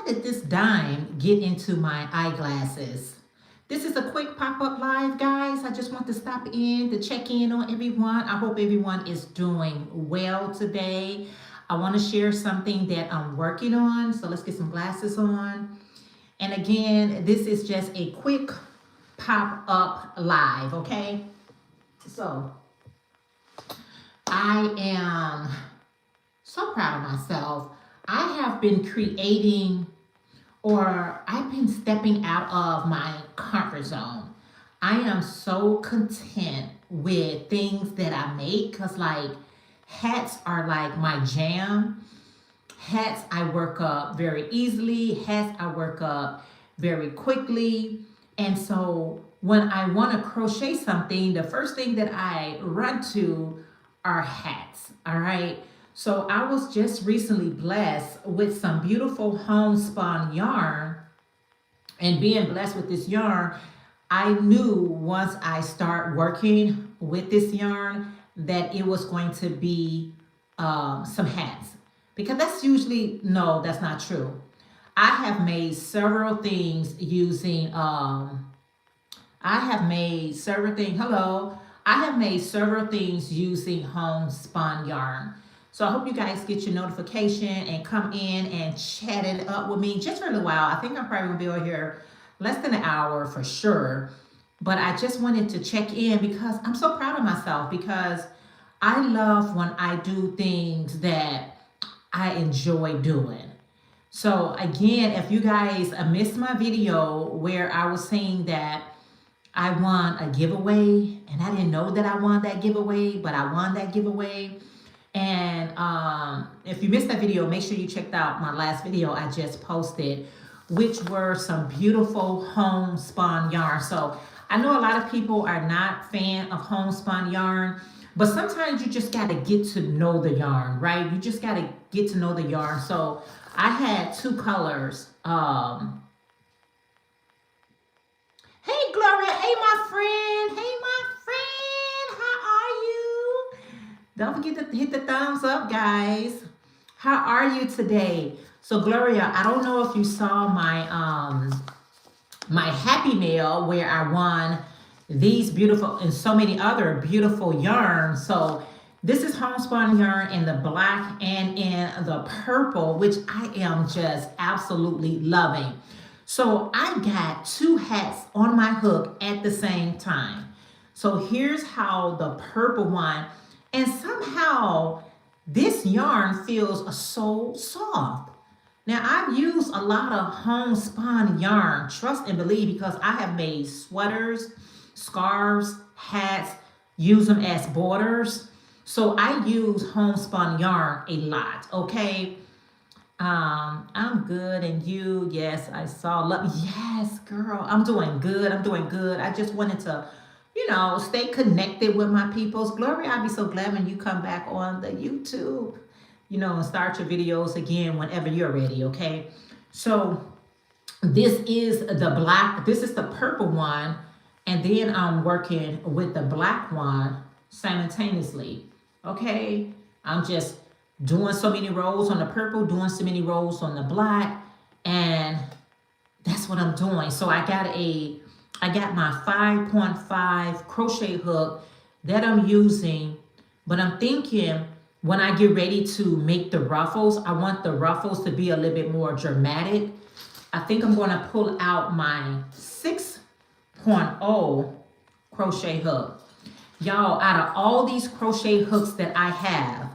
did this dime get into my eyeglasses? This is a quick pop-up live, guys. I just want to stop in to check in on everyone. I hope everyone is doing well today. I want to share something that I'm working on. So let's get some glasses on. And again, this is just a quick pop-up live, okay? So I am so proud of myself. I have been creating, or I've been stepping out of my comfort zone. I am so content with things that I make because like hats are like my jam. Hats I work up very easily. Hats I work up very quickly. And so when I want to crochet something, the first thing that I run to are hats, all right? So I was just recently blessed with some beautiful homespun yarn, and being blessed with this yarn, I knew once I start working with this yarn that it was going to be some hats, because that's usually, no, that's not true. I have made several things using, I have made several things using homespun yarn. So I hope you guys get your notification and come in and chat it up with me just for a little while. I think I'm probably gonna be over here less than an hour for sure. But I just wanted to check in because I'm so proud of myself, because I love when I do things that I enjoy doing. So again, if you guys missed my video where I was saying that I won a giveaway, and I didn't know that I won that giveaway, but I won that giveaway. And if you missed that video, make sure you checked out my last video I just posted, which were some beautiful homespun yarn. So I know a lot of people are not fan of homespun yarn, but sometimes you just got to get to know the yarn, right? You just got to get to know the yarn. So I had two colors. Hey, Gloria. Hey, my friend. Hey, my friend. How are you? Don't forget to hit the thumbs up, guys. How are you today? So, Gloria, I don't know if you saw my my happy mail where I won these beautiful and so many other beautiful yarns. So this is homespun yarn in the black and in the purple, which I am just absolutely loving. So I got two hats on my hook at the same time. So here's how the purple one, and somehow this yarn feels so soft. Now I've used a lot of homespun yarn, trust and believe, because I have made sweaters, scarves, hats, use them as borders. So I use homespun yarn a lot, okay? I'm good, and you? Yes, I saw love. Yes, girl, I'm doing good. I'm doing good. I just wanted to, stay connected with my peoples. Gloria, I'll be so glad when you come back on the YouTube, and start your videos again whenever you're ready, okay? So this is the black, this is the purple one, and then I'm working with the black one simultaneously, okay? I'm just doing so many rows on the purple, doing so many rows on the black, and that's what I'm doing. So I got my 5.5 crochet hook that I'm using, but I'm thinking when I get ready to make the ruffles, I want the ruffles to be a little bit more dramatic. I think I'm going to pull out my 6.0 crochet hook. Y'all, out of all these crochet hooks that I have,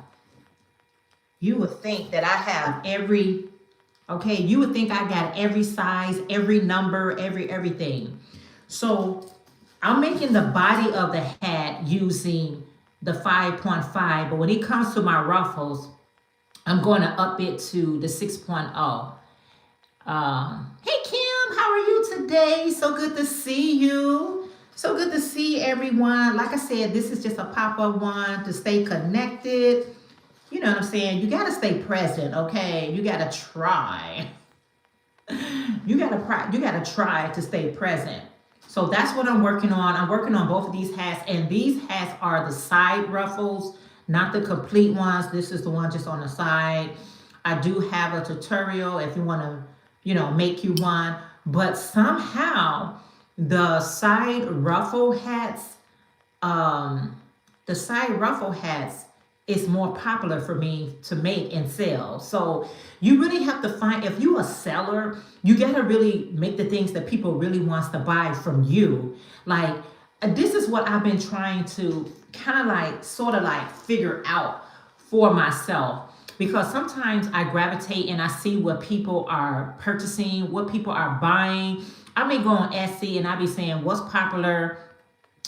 you would think that I have every, okay, you would think I got every size, every number, everything. So I'm making the body of the hat using the 5.5, but when it comes to my ruffles, I'm going to up it to the 6.0. Hey Kim, how are you today? So good to see you. So good to see everyone. Like I said, this is just a pop-up one to stay connected. You know what I'm saying? You got to stay present, okay? You got to try. You got to try to stay present. So that's what I'm working on. I'm working on both of these hats, and these hats are the side ruffles, not the complete ones. This is the one just on the side. I do have a tutorial if you want to make you one. But somehow the side ruffle hats, um, the side ruffle hats is more popular for me to make and sell. So you really have to find, if you a seller, you got to really make the things that people really wants to buy from you. Like this is what I've been trying to kind of like sort of like figure out for myself, because sometimes I gravitate and I see what people are purchasing, what people are buying. I may go on Etsy and I be saying what's popular.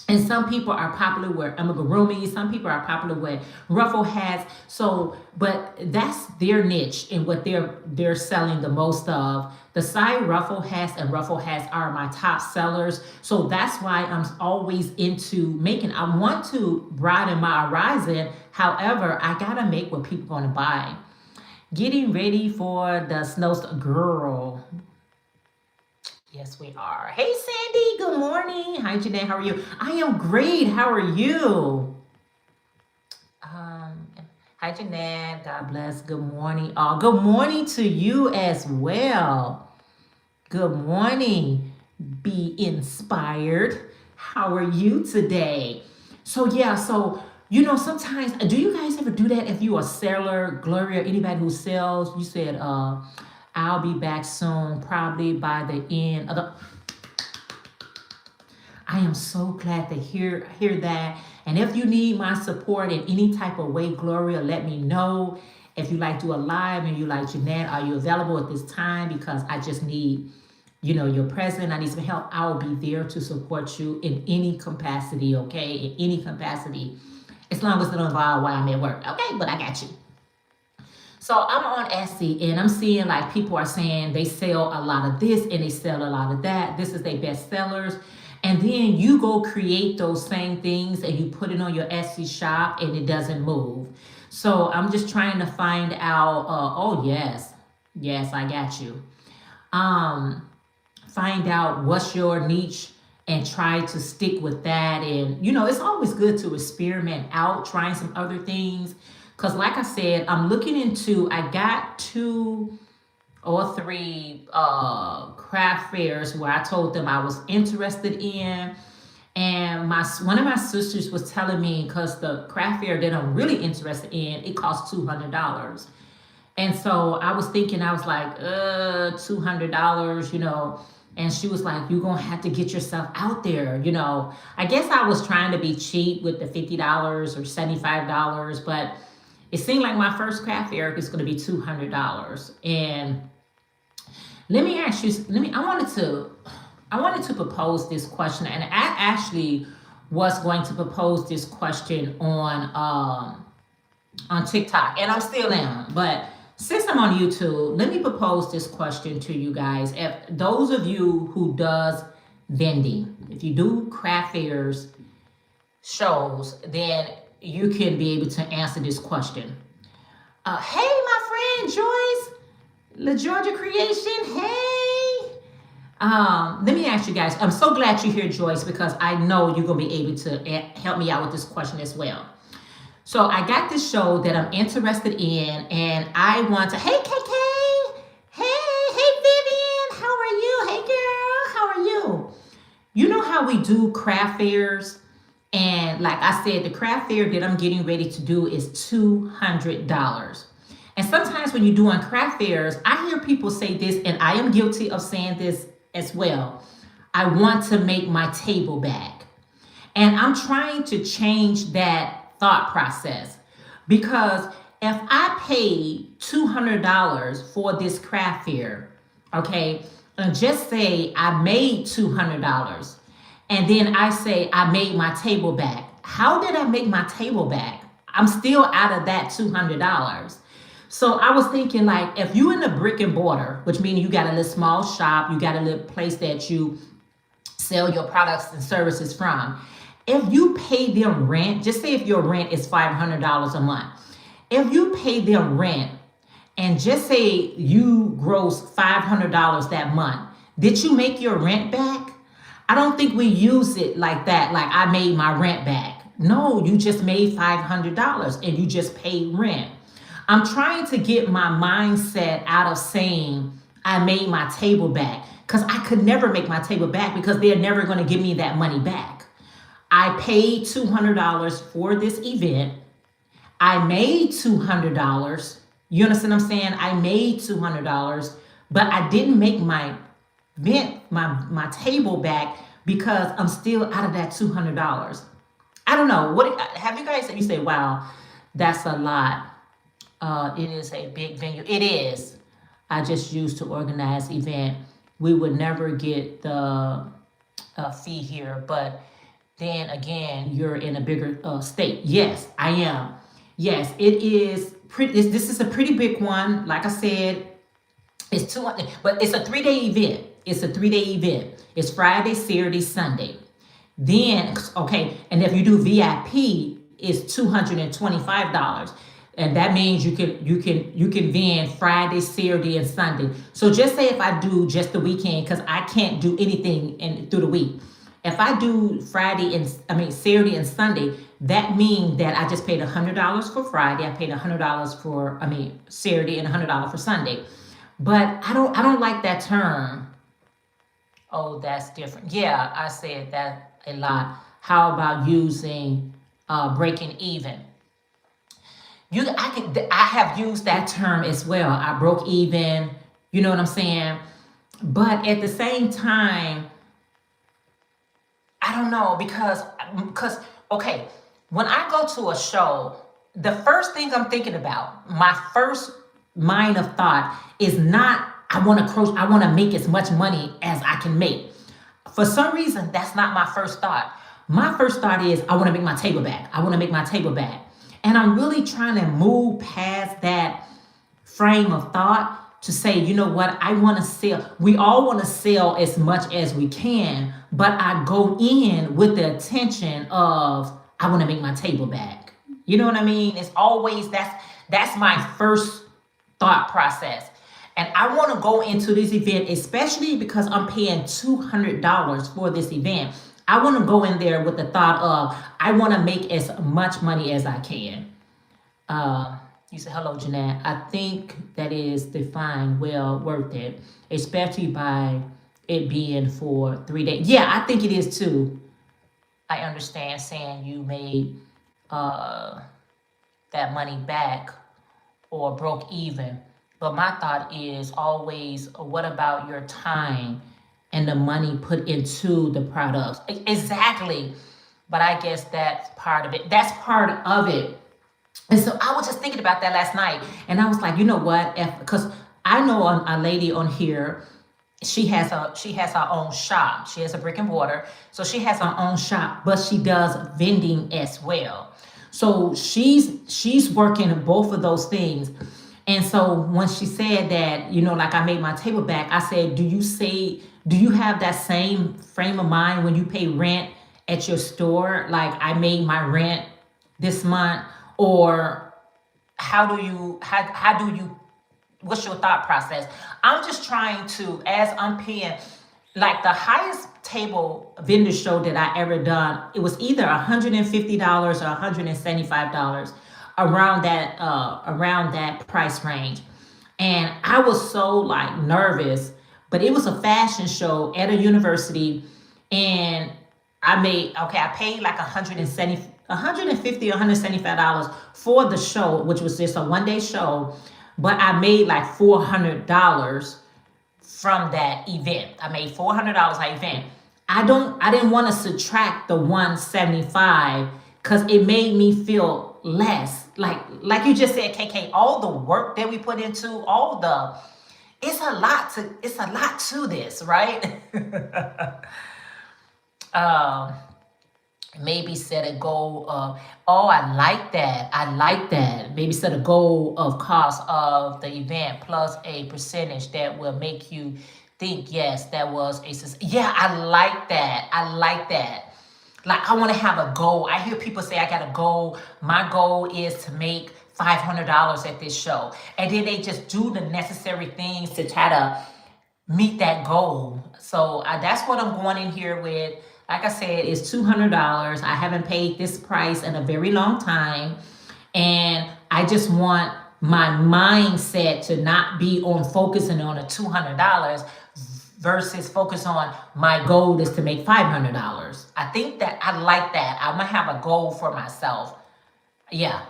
And some people are popular with amigurumi. Some people are popular with ruffle hats. So, but that's their niche and what they're selling the most of. The side ruffle hats and ruffle hats are my top sellers. So that's why I'm always into making. I want to broaden my horizon. However, I gotta make what people gonna buy. Getting ready for the snowstorm, girl. Yes, we are. Hey, Sandy. Good morning. Hi, Jeanette. How are you? I am great. How are you? Um, Hi, Jeanette. God bless. Good morning. Good morning to you as well. Good morning. Be inspired. How are you today? So yeah. So sometimes do you guys ever do that? If you are a seller, Gloria, anybody who sells, you said, I'll be back soon, probably by the end of the. I am so glad to hear that. And if you need my support in any type of way, Gloria, let me know. If you like do a live and you like, Jeanette, are you available at this time? Because I just need, your presence. I need some help. I will be there to support you in any capacity, okay? In any capacity. As long as it don't involve while I'm at work. Okay, but I got you. So I'm on Etsy and I'm seeing like people are saying they sell a lot of this and they sell a lot of that. This is their best sellers. And then you go create those same things and you put it on your Etsy shop and it doesn't move. So I'm just trying to find out, oh yes, I got you. Find out what's your niche and try to stick with that. And, it's always good to experiment out, trying some other things. Because like I said, I'm looking into, I got 2 or 3 craft fairs where I told them I was interested in. And one of my sisters was telling me, because the craft fair that I'm really interested in, it costs $200. And so I was thinking, I was like, $200, And she was like, you're going to have to get yourself out there, I guess I was trying to be cheap with the $50 or $75, but it seemed like my first craft fair is going to be $200. And let me ask you, I wanted to propose this question, and I actually was going to propose this question on TikTok, and I'm still am, but since I'm on YouTube, let me propose this question to you guys. If those of you who does vending, if you do craft fairs, shows, then you can be able to answer this question. Hey, my friend Joyce, La Georgia Creation. Hey. Let me ask you guys. I'm so glad you're here, Joyce, because I know you're gonna be able to help me out with this question as well. So I got this show that I'm interested in, and I want to. Hey, KK. Hey, Vivian. How are you? Hey, girl. How are you? You know how we do craft fairs? And like I said, the craft fair that I'm getting ready to do is $200. And sometimes when you're doing craft fairs, I hear people say this, and I am guilty of saying this as well. I want to make my table back. And I'm trying to change that thought process, because if I paid $200 for this craft fair, okay, and just say I made $200, and then I say I made my table back. How did I make my table back? I'm still out of that $200. So I was thinking, like, if you in a brick and mortar, which means you got a little small shop, you got a little place that you sell your products and services from. If you pay them rent, just say if your rent is $500 a month. If you pay them rent and just say you gross $500 that month, did you make your rent back? I don't think we use it like that, like I made my rent back. No, you just made $500 and you just paid rent. I'm trying to get my mindset out of saying I made my table back because I could never make my table back because they're never going to give me that money back. I paid $200 for this event. I made $200. You understand what I'm saying? I made $200, but I didn't make my my table back because I'm still out of that $200. I don't know. What have you guys, you say, wow, that's a lot. It is a big venue. It is. I just used to organize event. We would never get the fee here, but then again, you're in a bigger state. Yes, I am. Yes, it is pretty. This is a pretty big one. Like I said, it's 200, but it's a 3-day event. It's a 3-day event. It's Friday, Saturday, Sunday. Then, okay, and if you do VIP, it's $225. And that means you can vend Friday, Saturday, and Sunday. So just say if I do just the weekend, because I can't do anything through the week. If I do Saturday and Sunday, that means that I just paid $100 for Friday. I paid $100 for Saturday and $100 for Sunday. But I don't like that term. Oh, that's different. Yeah, I said that a lot. How about using breaking even? I have used that term as well. I broke even. You know what I'm saying? But at the same time, I don't know because okay, when I go to a show, the first thing I'm thinking about, my first mind of thought is not I want to make as much money as I can make. For some reason, that's not my first thought. My first thought is I want to make my table back. I want to make my table back. And I'm really trying to move past that frame of thought to say, you know what, I want to sell. We all want to sell as much as we can, but I go in with the intention of I want to make my table back. You know what I mean? It's always that's my first thought process. And I want to go into this event, especially because I'm paying $200 for this event. I want to go in there with the thought of I want to make as much money as I can. You said, hello, Jeanette. I think that is defined well worth it, especially by it being for 3 days. Yeah, I think it is too. I understand saying you made that money back or broke even. But my thought is always, what about your time and the money put into the products? Exactly. But I guess that's part of it. That's part of it. And so I was just thinking about that last night. And I was like, you know what? Because I know a lady on here, she has her own shop. She has a brick and mortar. So she has her own shop, but she does vending as well. So she's working both of those things. And so when she said that, like I made my table back, I said, do you have that same frame of mind when you pay rent at your store? Like I made my rent this month, or how do you, what's your thought process? I'm just trying to, as I'm paying, like the highest table vendor show that I ever done, it was either $150 or $175. around that price range. And I was so like nervous, but it was a fashion show at a university, and I paid like $150 or $175 for the show, which was just a 1-day show, but I made like $400 from that event. I made $400 that event. I didn't want to subtract the $175 because it made me feel less. Like you just said, KK, all the work that we put into, it's a lot to this, right? Maybe set a goal of, I like that. Maybe set a goal of cost of the event plus a percentage that will make you think, yes, that was a success. Yeah, I like that. Like, I want to have a goal. I hear people say, I got a goal. My goal is to make $500 at this show. And then they just do the necessary things to try to meet that goal. So that's what I'm going in here with. Like I said, it's $200. I haven't paid this price in a very long time. And I just want my mindset to not be on focusing on a $200 versus focus on my goal is to make $500. I think that I like that. I'm gonna have a goal for myself. Yeah,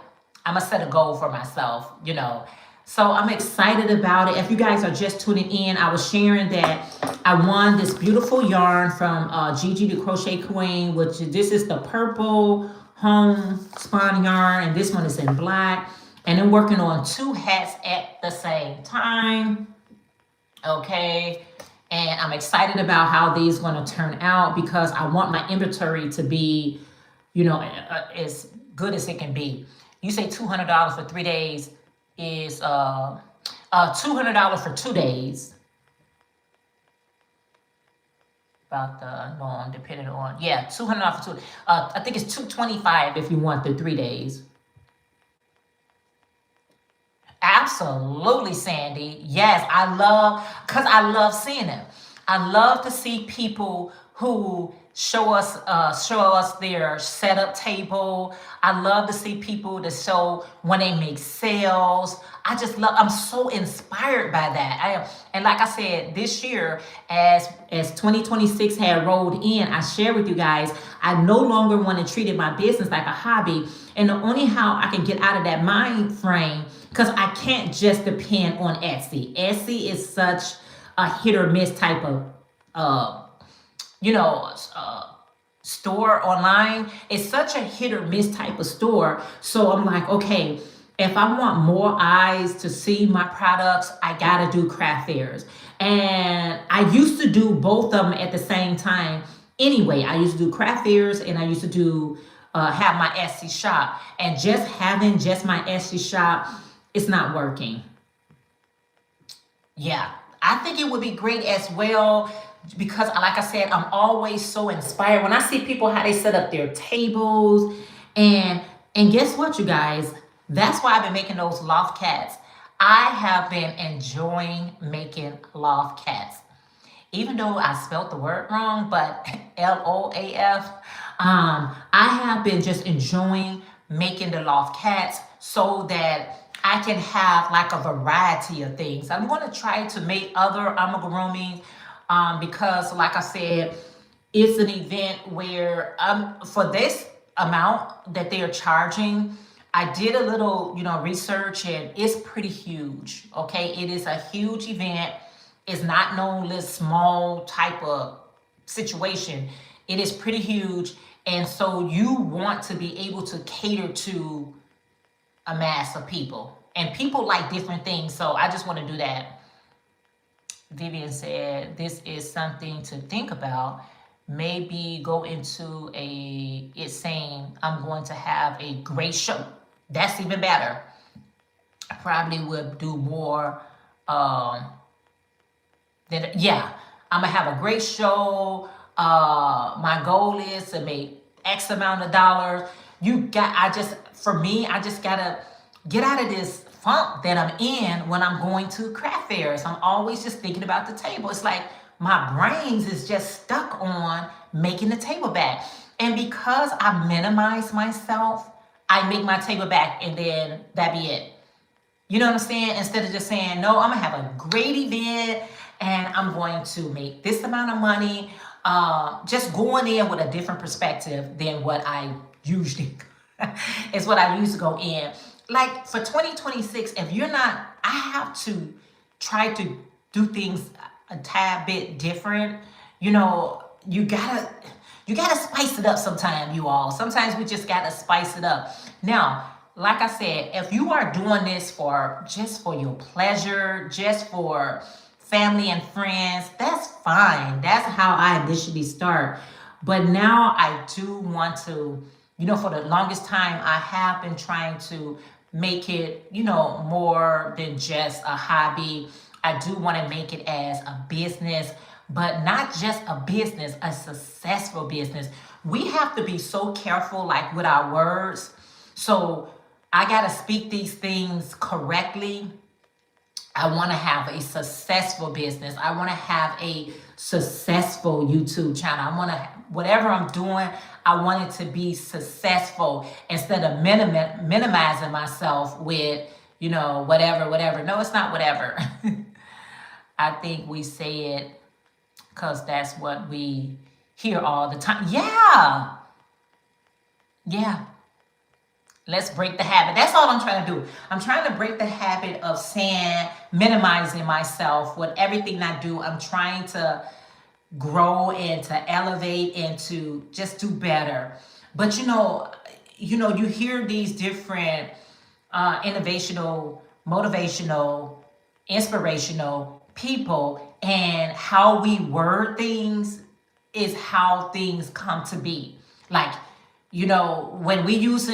I'm gonna set a goal for myself, you know. So I'm excited about it. If you guys are just tuning in, I was sharing that I won this beautiful yarn from Gigi the Crochet Queen, which this is the purple homespun yarn, and this one is in black. And I'm working on 2 hats at the same time. Okay. And I'm excited about how these going to turn out because I want my inventory to be, you know, as good as it can be. You say $200 for 3 days is $200 for 2 days. About the norm, depending on, yeah, $200 for 2. I think it's $225 if you want the 3 days. Absolutely, Sandy. Yes, because I love seeing it. I love to see people who show us their setup table. I love to see people that show when they make sales. I'm so inspired by that. And like I said, this year, as 2026 had rolled in, I share with you guys, I no longer want to treat my business like a hobby. And the only how I can get out of that mind frame, because I can't just depend on Etsy. Etsy is such a hit or miss type of store online. It's such a hit or miss type of store. So I'm like, okay, if I want more eyes to see my products, I gotta do craft fairs. And I used to do both of them at the same time. Anyway, I used to do craft fairs and I used to do have my Etsy shop. And just having just my Etsy shop, it's not working. Yeah, I think it would be great as well because, like I said, I'm always so inspired when I see people how they set up their tables. And guess what, you guys? That's why I've been making those loft cats. I have been enjoying making loft cats. Even though I spelled the word wrong, but LOAF, I have been just enjoying making the loft cats so that I can have like a variety of things. I'm going to try to make other amigurumis because, like I said, it's an event where for this amount that they are charging, I did a little, research and it's pretty huge. Okay, it is a huge event. It's not no little small type of situation. It is pretty huge, and so you want to be able to cater to a mass of people, and people like different things. So I just want to do that. Vivian said this is something to think about. Maybe go into it's saying I'm going to have a great show. That's even better. I probably would do more I'm gonna have a great show. My goal is to make X amount of dollars. I just gotta get out of this funk that I'm in when I'm going to craft fairs. I'm always just thinking about the table. It's like my brains is just stuck on making the table back. And because I minimize myself, I make my table back and then that be it. You know what I'm saying? Instead of just saying, no, I'm gonna have a great event and I'm going to make this amount of money. Just going in with a different perspective than what I usually is what I used to go in. Like for 2026, if you're not, I have to try to do things a tad bit different. You gotta spice it up sometime, you all. Sometimes we just gotta spice it up. Now, like I said, if you are doing this just for your pleasure, just for family and friends, that's fine. That's how I initially start. But now I do want to, for the longest time, I have been trying to make it, more than just a hobby. I do want to make it as a business, but not just a business, a successful business. We have to be so careful, like with our words. So I got to speak these things correctly. I want to have a successful business. I want to have a successful YouTube channel. Whatever I'm doing, I want it to be successful instead of minimizing myself with, whatever, whatever. No, it's not whatever. I think we say it because that's what we hear all the time. Yeah. Yeah. Let's break the habit. That's all I'm trying to do. I'm trying to break the habit of saying, minimizing myself with everything I do. I'm trying to grow and to elevate and to just do better. But you hear these different innovational, motivational, inspirational people, and how we word things is how things come to be. Like, when they use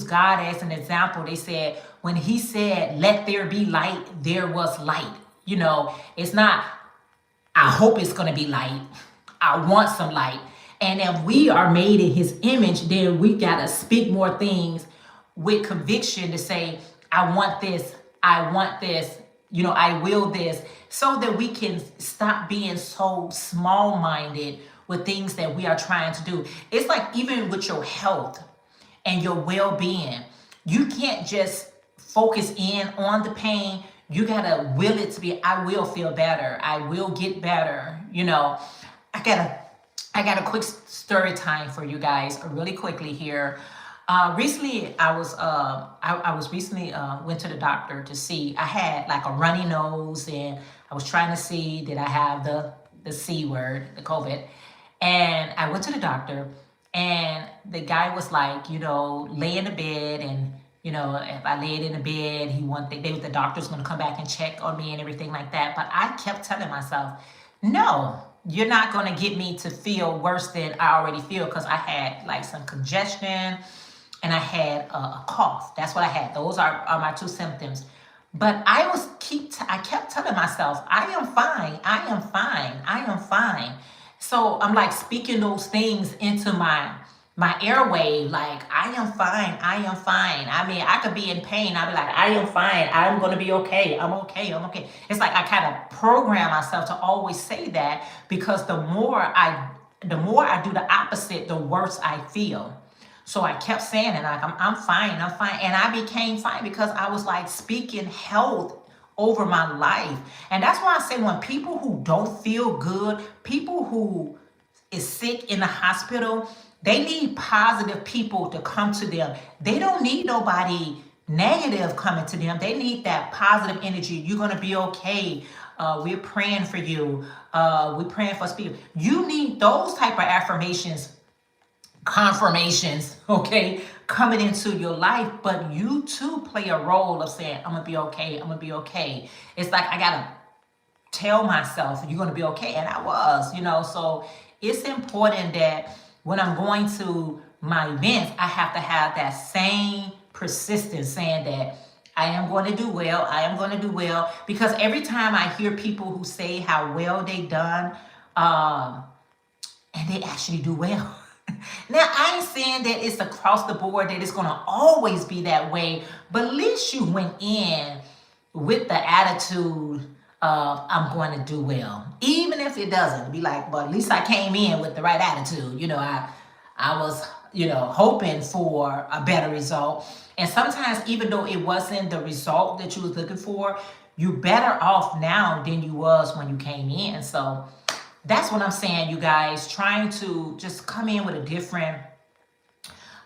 God as an example, they said, when he said, let there be light, there was light. It's not, I hope it's going to be light. I want some light. And if we are made in his image, then we got to speak more things with conviction to say, I want this, I will this, so that we can stop being so small-minded with things that we are trying to do. It's like even with your health and your well-being, you can't just focus in on the pain. You gotta will it to be, I will feel better, I will get better. I got a quick story time for you guys, really quickly here. Recently, I went to the doctor to see. I had like a runny nose, and I was trying to see, did I have the C word, the COVID. And I went to the doctor, and the guy was like, lay in the bed, and if I laid in the bed, the doctor's gonna come back and check on me and everything like that. But I kept telling myself, no, you're not gonna get me to feel worse than I already feel, because I had like some congestion and I had a cough. That's what I had. Those are my two symptoms. But I kept telling myself, I am fine, I am fine, I am fine. So I'm like speaking those things into my airway, like, I am fine, I am fine. I mean, I could be in pain. I'll be like, I am fine, I'm gonna be okay, I'm okay, I'm okay. It's like I kind of program myself to always say that, because the more I do the opposite, the worse I feel. So I kept saying it, like, I'm fine, I'm fine. And I became fine because I was like speaking health over my life. And that's why I say, when people who don't feel good, people who is sick in the hospital, they need positive people to come to them. They don't need nobody negative coming to them. They need that positive energy. You're going to be okay. We're praying for you. We're praying for people. You need those type of affirmations, confirmations, okay, coming into your life. But you too play a role of saying, I'm gonna be okay, I'm gonna be okay. It's like I gotta tell myself, you're gonna be okay. And I was, so it's important that when I'm going to my events, I have to have that same persistence, saying that I am going to do well, I am going to do well. Because every time I hear people who say how well they done, and they actually do well. Now, I ain't saying that it's across the board, that it's going to always be that way, but at least you went in with the attitude of, I'm going to do well. Even if it doesn't, be like, but at least I came in with the right attitude. I was, hoping for a better result. And sometimes, even though it wasn't the result that you was looking for, you better off now than you was when you came in. So that's what I'm saying, you guys. Trying to just come in with a different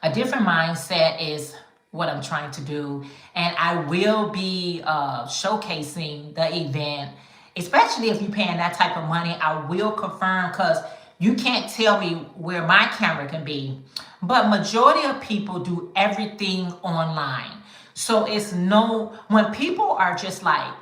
mindset is what I'm trying to do. And I will be showcasing the event, especially if you're paying that type of money. I will confirm, because you can't tell me where my camera can be. But majority of people do everything online. So when people are just like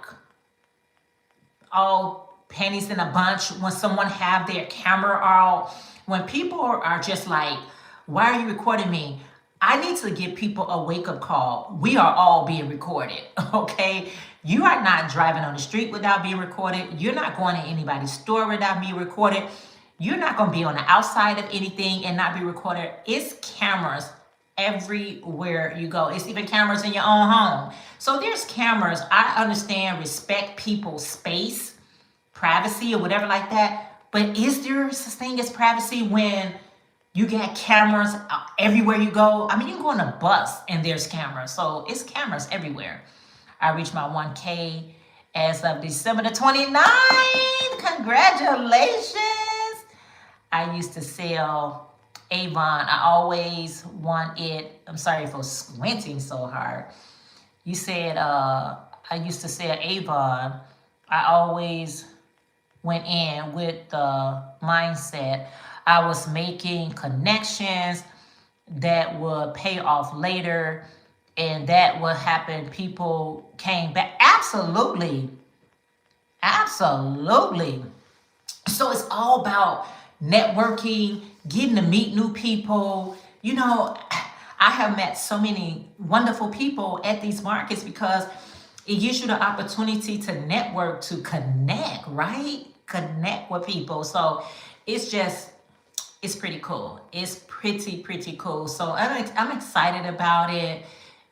all pennies in a bunch, when someone have their camera out, when people are just like, why are you recording me? I need to give people a wake-up call. We are all being recorded, okay? You are not driving on the street without being recorded. You're not going to anybody's store without being recorded. You're not going to be on the outside of anything and not be recorded. It's cameras everywhere you go. It's even cameras in your own home. So there's cameras. I understand, respect people's space, privacy, or whatever like that. But is there such thing as privacy when You got cameras everywhere you go. I mean, you can go on a bus and there's cameras. So it's cameras everywhere. I reached my 1K as of December the 29th. Congratulations. I used to sell Avon. I always want it. I'm sorry for squinting so hard. You said I used to sell Avon. I always went in with the mindset I was making connections that would pay off later, and that would happen. People came back. Absolutely. Absolutely. So it's all about networking, getting to meet new people. You know, I have met so many wonderful people at these markets because it gives you the opportunity to network, to connect, right? Connect with people. So it's pretty cool. It's pretty cool. So I'm excited about it,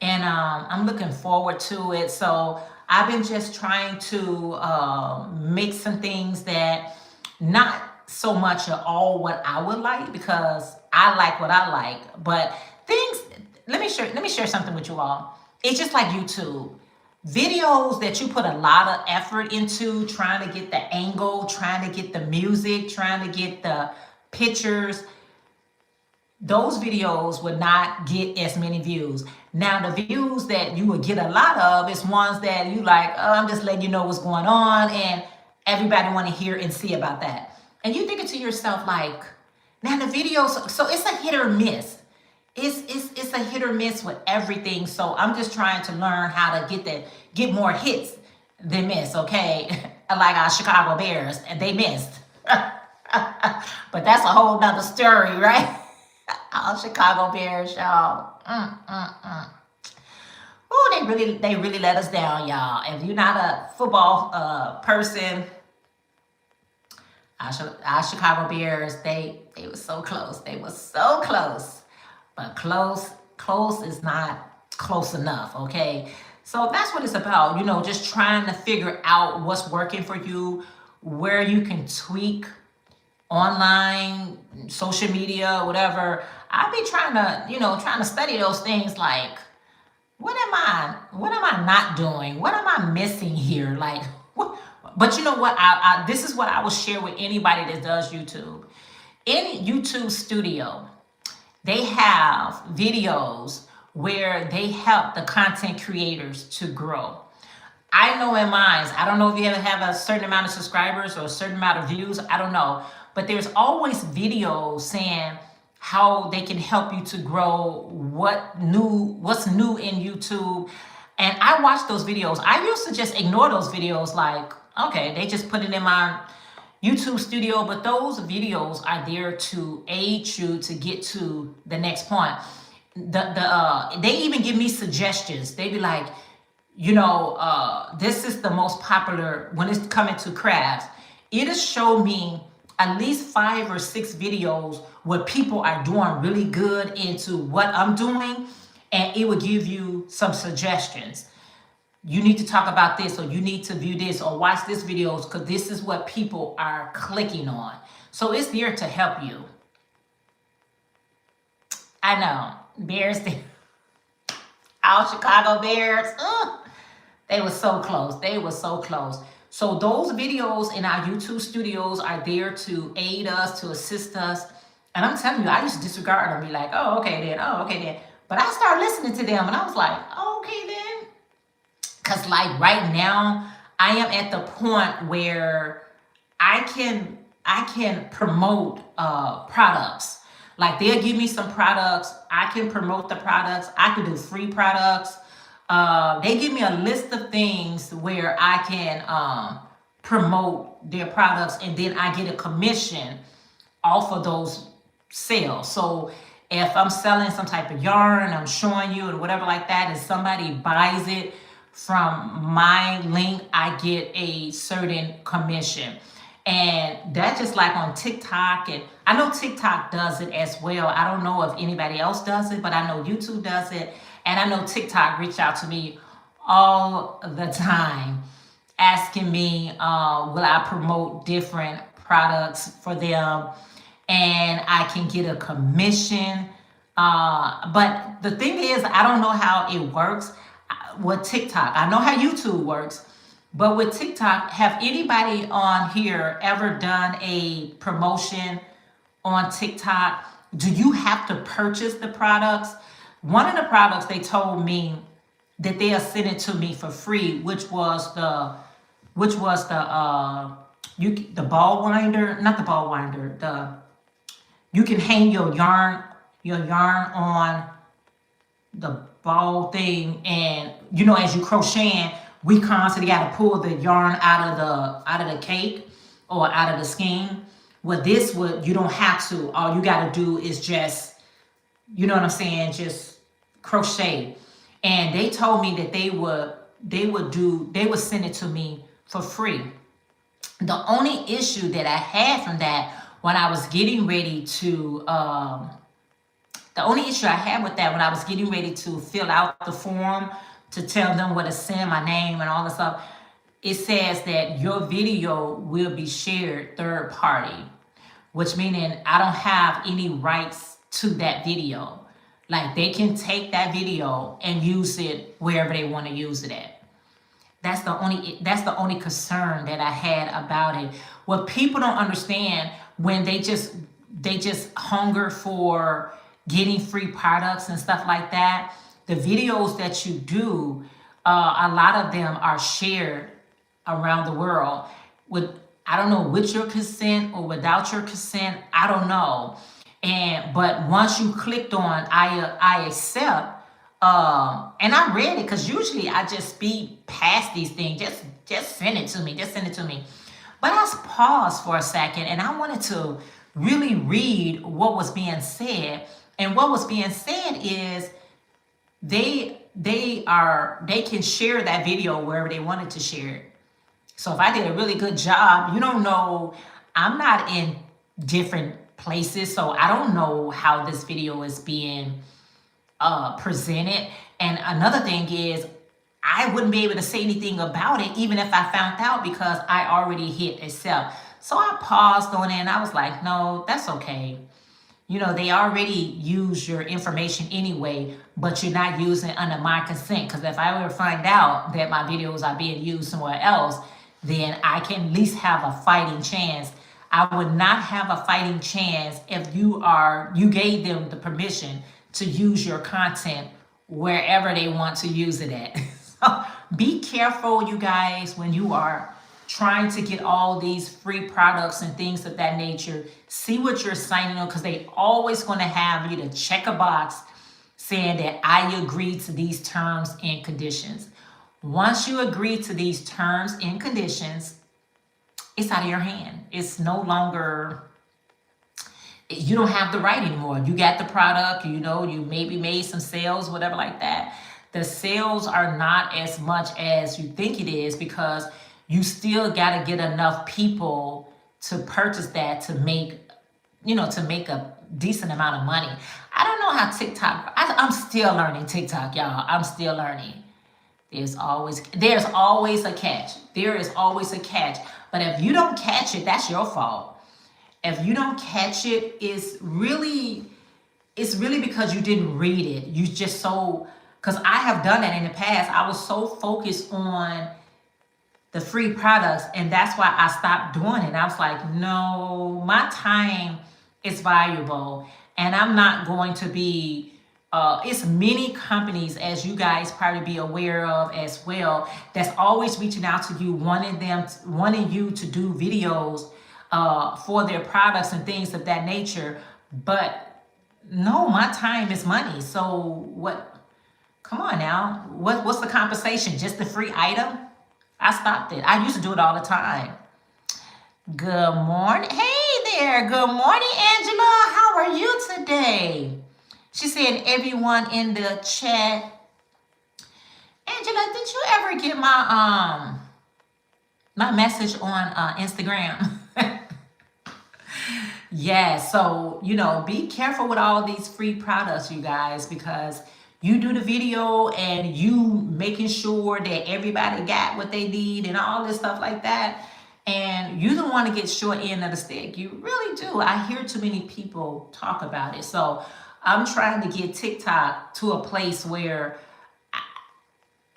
and I'm looking forward to it. So I've been just trying to make some things that not so much at all what I would like, because I like what I like, but things. Let me share something with you all. It's just like YouTube. Videos that you put a lot of effort into, trying to get the angle, trying to get the music, trying to get the pictures, those videos would not get as many views. Now, the views that you would get a lot of is ones that you like, oh, I'm just letting you know what's going on, and everybody want to hear and see about that. And you thinking to yourself, like, now the videos, so it's a hit or miss. It's a hit or miss with everything. So I'm just trying to learn how to get more hits than miss, okay? Like our Chicago Bears, and they missed. But that's a whole nother story, right? Our Chicago Bears, y'all. Oh, they really let us down, y'all. If you're not a football person, our Chicago Bears, they were so close. They were so close. But close is not close enough, okay? So that's what it's about, you know, just trying to figure out what's working for you, where you can tweak online, social media, whatever. I be trying to study those things, like, what am I not doing? What am I missing here? Like, what? But you know what? This is what I will share with anybody that does YouTube. Any YouTube studio, they have videos where they help the content creators to grow. I know in mine, I don't know if you ever have a certain amount of subscribers or a certain amount of views, I don't know. But there's always videos saying how they can help you to grow, what's new in YouTube. And I watch those videos. I used to just ignore those videos, like, okay, they just put it in my YouTube studio, but those videos are there to aid you to get to the next point. They even give me suggestions. They be like, this is the most popular when it's coming to crafts. It'll show me at least 5 or 6 videos where people are doing really good into what I'm doing, and it will give you some suggestions. You need to talk about this, or you need to view this, or watch this videos, because this is what people are clicking on. So it's there to help you. I know, Bears, our Chicago Bears, they were so close. They were so close. So those videos in our YouTube studios are there to aid us, to assist us. And I'm telling you, I used to disregard them, be like, oh, okay then. But I started listening to them, and I was like, oh, okay then. Because like right now, I am at the point where I can promote products. Like they'll give me some products. I can promote the products. I can do free products. They give me a list of things where I can promote their products, and then I get a commission off of those sales. So if I'm selling some type of yarn, I'm showing you and whatever like that, and somebody buys it from my link, I get a certain commission. And that's just like on TikTok, and I know TikTok does it as well. I don't know if anybody else does it, but I know YouTube does it. And I know TikTok reached out to me all the time asking me, will I promote different products for them? and I can get a commission. But the thing is, I don't know how it works with TikTok. I know how YouTube works, but with TikTok, have anybody on here ever done a promotion on TikTok? Do you have to purchase the products? One of the products, they told me that they'll send it to me for free, which was the ball winder, not the ball winder, the you can hang your yarn on the ball thing, and as you crocheting, we constantly got to pull the yarn out of the cake or out of the skein. Well, this would you don't have to. All you got to do is just, you know what I'm saying, just crochet. And they told me that they would send it to me for free. The only issue that I had from that when I was getting ready to the only issue I had with that when I was getting ready to fill out the form to tell them where to send my name and all this stuff, it says that your video will be shared third party, which meaning I don't have any rights to that video. Like, they can take that video and use it wherever they want to use it at. That's the only concern that I had about it. What people don't understand, when they just hunger for getting free products and stuff like that, the videos that you do, a lot of them are shared around the world with, I don't know, with your consent or without your consent, I don't know. But once you clicked on I accept, and I read it, because usually I just speed past these things. Just send it to me. Just send it to me. But I paused for a second, and I wanted to really read what was being said. And what was being said is they can share that video wherever they wanted to share it. So if I did a really good job, you don't know, I'm not in different places, so I don't know how this video is being presented. And another thing is, I wouldn't be able to say anything about it even if I found out, because I already hit accept. So I paused on it and I was like, no, that's okay. They already use your information anyway, but you're not using it under my consent. Because if I ever find out that my videos are being used somewhere else, then I can at least have a fighting chance. I would not have a fighting chance if you gave them the permission to use your content wherever they want to use it at. So be careful, you guys, when you are trying to get all these free products and things of that nature. See what you're signing on, because they always going to have you to check a box saying that I agree to these terms and conditions. Once you agree to these terms and conditions, it's out of your hand. It's no longer, you don't have the right anymore. You got the product, you maybe made some sales, whatever like that. The sales are not as much as you think it is, because you still got to get enough people to purchase that to make a decent amount of money. I don't know how TikTok, I'm still learning TikTok, y'all. I'm still learning. There's always a catch. There is always a catch. But if you don't catch it, that's your fault. If you don't catch it, it's really because you didn't read it. You just because I have done that in the past. I was so focused on the free products, and that's why I stopped doing it. I was like, no, my time is valuable, and I'm not going to be, it's many companies, as you guys probably be aware of as well, that's always reaching out to you, wanting you to do videos for their products and things of that nature. But no, my time is money. So what, come on now, what's the compensation? Just the free item? I stopped it. I used to do it all the time. Good morning. Hey there. Good morning, Angela. How are you today? She said, everyone in the chat. Angela, did you ever get my message on Instagram? Yeah, so, be careful with all these free products, you guys, because you do the video and you making sure that everybody got what they need and all this stuff like that. And you don't want to get short end of the stick. You really do. I hear too many people talk about it. So I'm trying to get TikTok to a place where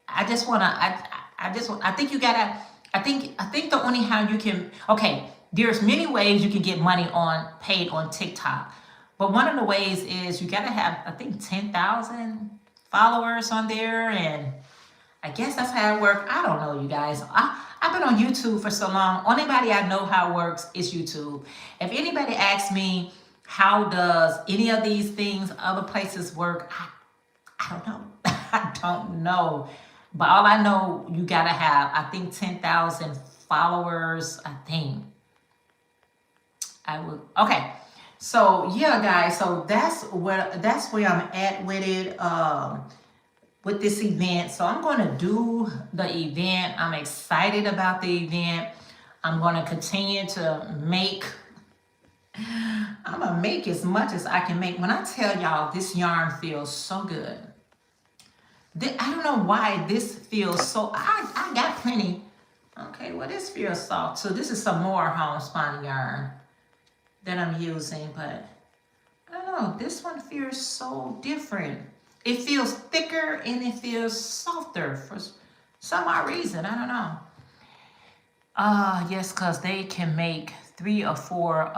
I just want to, I think you gotta, I think the only how you can, okay, there's many ways you can get money paid on TikTok. But one of the ways is you gotta have, I think, 10,000 followers on there. And I guess that's how it works. I don't know, you guys. I've been on YouTube for so long. Only body I know how it works is YouTube. If anybody asks me, how does any of these things, other places work? I don't know. I don't know. But all I know, you gotta have, I think, 10,000 followers. I think. I would. Okay. So yeah, guys. So that's where I'm at with it. With this event. So I'm going to do the event. I'm excited about the event. I'm going to continue to make. I'm going to make as much as I can make. When I tell y'all, this yarn feels so good. I don't know why this feels so, I got plenty. Okay, well, this feels soft too. This is some more homespun yarn that I'm using, but I don't know. This one feels so different. It feels thicker and it feels softer for some odd reason. I don't know. Yes, because they can make 3 or 4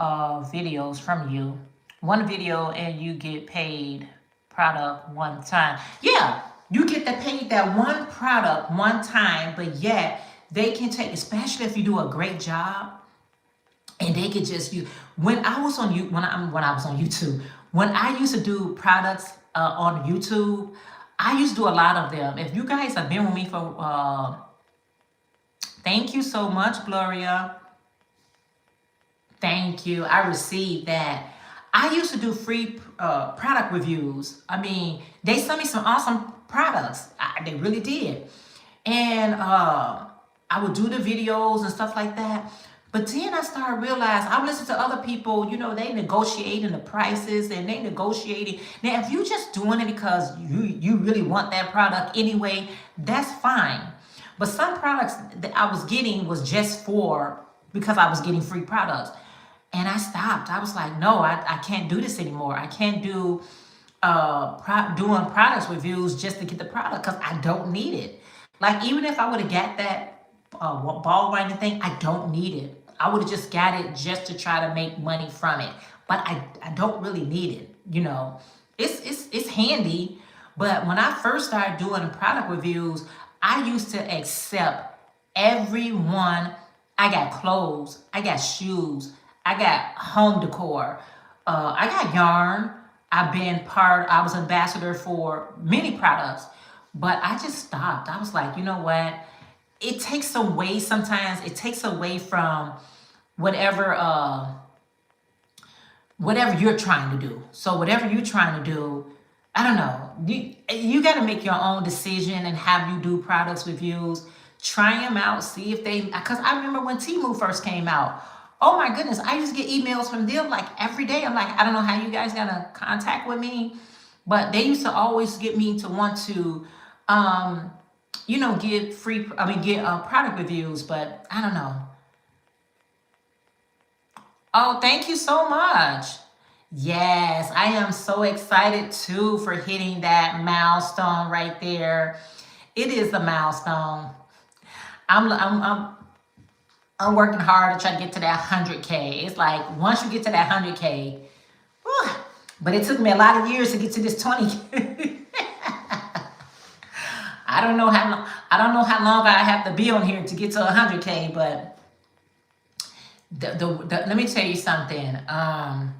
videos from you. One video and you get paid product one time. Yeah, you get paid that one product one time, but yet they can take, especially if you do a great job, and they could just use. When I was on YouTube, when I used to do products on YouTube, I used to do a lot of them. If you guys have been with me for, thank you so much, Gloria. Thank you. I received that. I used to do free product reviews. I mean, they sent me some awesome products. They really did. And I would do the videos and stuff like that. But then I started realizing, I would listen to other people, you know, they negotiating the prices and they negotiating. Now, if you just doing it because you really want that product anyway, that's fine. But some products that I was getting was just because I was getting free products. And I stopped. I was like, no, I can't do this anymore. I can't do doing products reviews just to get the product because I don't need it. Like, even if I would have got that ball winding thing, I don't need it. I would have just got it just to try to make money from it. But I don't really need it. You know, it's handy. But when I first started doing product reviews, I used to accept everyone. I got clothes. I got shoes. I got home decor. I got yarn. I was ambassador for many products. But I just stopped. I was like, you know what? It takes away sometimes. It takes away from whatever you're trying to do. So whatever you're trying to do, I don't know. You got to make your own decision and have you do products reviews. Try them out. See if because I remember when Temu first came out. Oh my goodness. I used to get emails from them like every day. I'm like, I don't know how you guys got in contact with me. But they used to always get me to want to, you know, get product reviews, but I don't know. Oh, thank you so much. Yes, I am so excited too for hitting that milestone right there. It is a milestone. I'm working hard to try to get to that 100K. It's like once you get to that 100K, whew, but it took me a lot of years to get to this 20K. I don't know how long I have to be on here to get to 100K, but let me tell you something.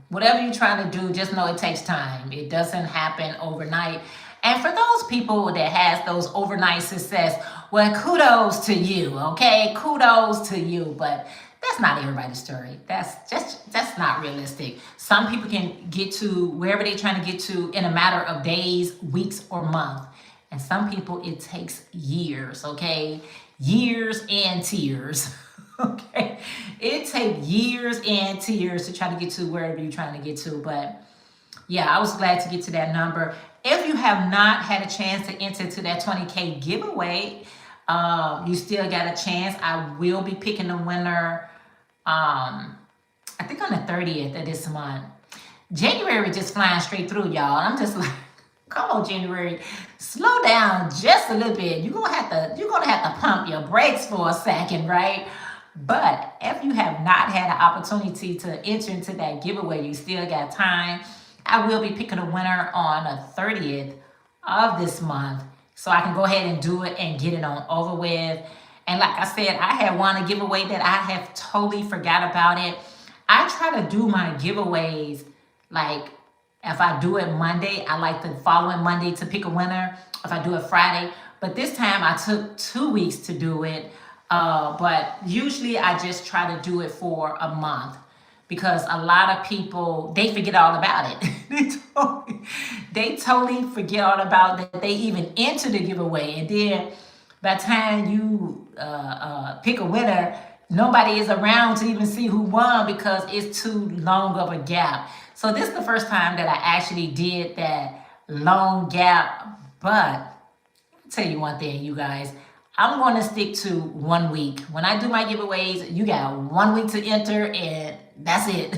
Whatever you're trying to do, just know it takes time. It doesn't happen overnight. And for those people that has those overnight success, well, kudos to you, okay? Kudos to you, but that's not everybody's story. That's not realistic. Some people can get to wherever they're trying to get to in a matter of days, weeks, or months. And some people, it takes years, okay? Years and tears, okay? It takes years and tears to try to get to wherever you're trying to get to. But yeah, I was glad to get to that number. If you have not had a chance to enter to that 20K giveaway, You still got a chance. I will be picking the winner, I think on the 30th of this month. January just flying straight through, y'all. I'm just like, come on, January, slow down just a little bit. You're gonna have to pump your brakes for a second, right? But if you have not had an opportunity to enter into that giveaway, you still got time. I will be picking a winner on the 30th of this month, so I can go ahead and do it and get it on over with. And like I said, I had won a giveaway that I have totally forgot about it. I try to do my giveaways like, if I do it Monday, I like the following Monday to pick a winner. If I do it Friday, but this time I took 2 weeks to do it. But usually I just try to do it for a month, because a lot of people, they forget all about it. they totally forget all about that they even enter the giveaway. And then by the time you pick a winner, nobody is around to even see who won because it's too long of a gap. So this is the first time that I actually did that long gap. But I'll tell you one thing, you guys, I'm going to stick to 1 week. When I do my giveaways, you got 1 week to enter and that's it.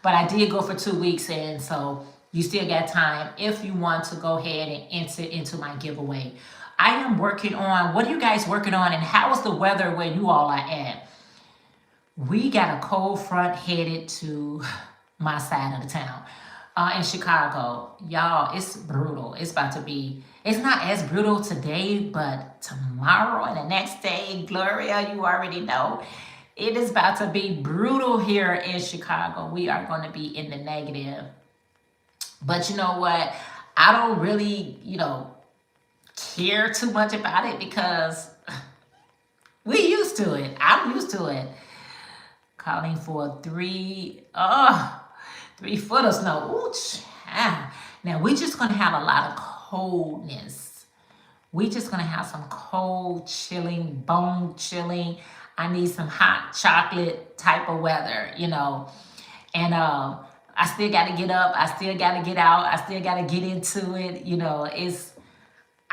But I did go for 2 weeks, and so you still got time if you want to go ahead and enter into my giveaway. I am working on, what are you guys working on, and how is the weather where you all are at? We got a cold front headed to my side of the town. In Chicago, y'all, it's brutal. It's about to be, it's not as brutal today, but tomorrow and the next day, Gloria, you already know, it is about to be brutal here in Chicago. We are going to be in the negative. But you know what? I don't really, care too much about it because we used to it. I'm used to it. Calling for 3 foot of snow. Ooh, child. Now, we're just going to have a lot of coldness. We're just going to have some cold, chilling, bone chilling. I need some hot chocolate type of weather, And I still got to get up. I still got to get out. I still got to get into it.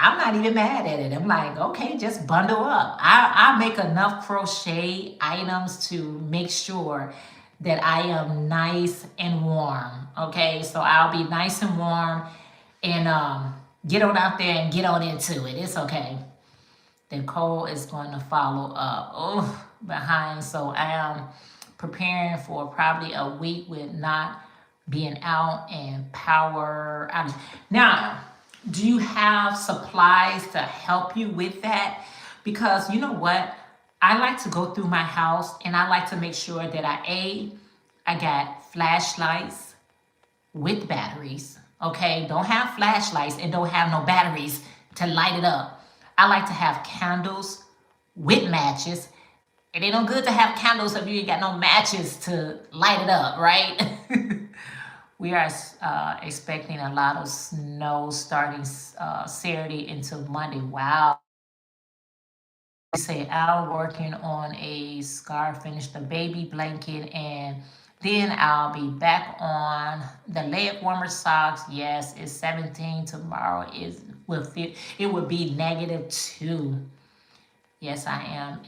I'm not even mad at it. I'm like, okay, just bundle up. I make enough crochet items to make sure that I am nice and warm. Okay, so I'll be nice and warm and get on out there and get on into it. It's okay. The cold is going to follow up behind. So I am preparing for probably a week with not being out and power outage. Now, do you have supplies to help you with that? Because you know what? I like to go through my house and I like to make sure that I got flashlights with batteries. Okay, don't have flashlights and don't have no batteries to light it up. I like to have candles with matches. It ain't no good to have candles if you ain't got no matches to light it up, right? We are expecting a lot of snow starting Saturday into Monday. Wow. We say Al working on a scarf, finish the baby blanket, and then I'll be back on the leg warmer socks. Yes, it's 17. Tomorrow it would be -2. Yes, I am